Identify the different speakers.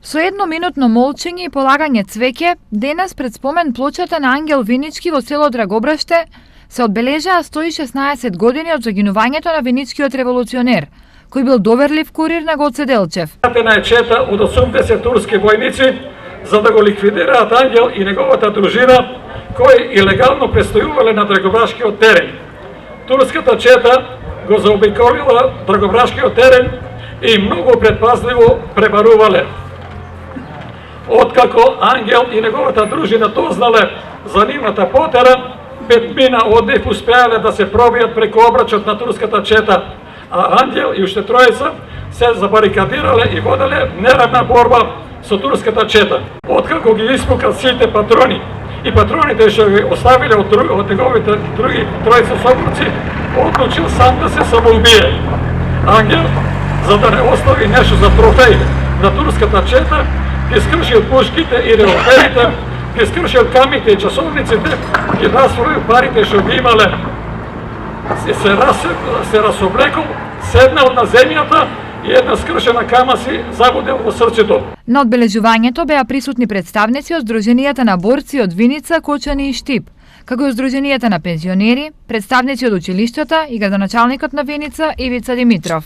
Speaker 1: Со едноминутно молчење и полагање цвеќе, денес пред спомен плочата на Ангел Винички во село Драгобраште се одбележаа 116 години од загинувањето на виничкиот револуционер, кој бил доверлив курир на Гоце Делчев.
Speaker 2: Пратена е чета од 80 турски војници за да го ликвидираат Ангел и неговата дружина, кои илегално престојувале на Драгобрашкиот терен. Турската чета го заобиколила Драгобрашкиот терен и многу предпазливо пребарувале. Откако Ангел и неговата дружина дознале за нивната потера, 5 мина од нив успеале да се пробијат преку обрачот на турската чета, а Ангел и уште тројца се забарикадирале и воделе неравна борба со турската чета. Откако ги испукат сите патрони и патроните што ги оставиле од неговите други тројца соборци, одлучил сам да се самоубие. Ангел, за да не остави нешто за трофеј на турската чета, ги скршил пушките и револверите, ги скршил камите и часовниците, ги расфрлил парите што ги имале, се расоблекол, седнал на земјата и една скршена кама си забудел во срцето.
Speaker 1: На одбележувањето беа присутни представници од Сдруженијата на борци од Виница, Кочани и Штип, како и Сдруженијата на пензионери, представници од училиштата и градоначалникот на Виница Ивица Димитров.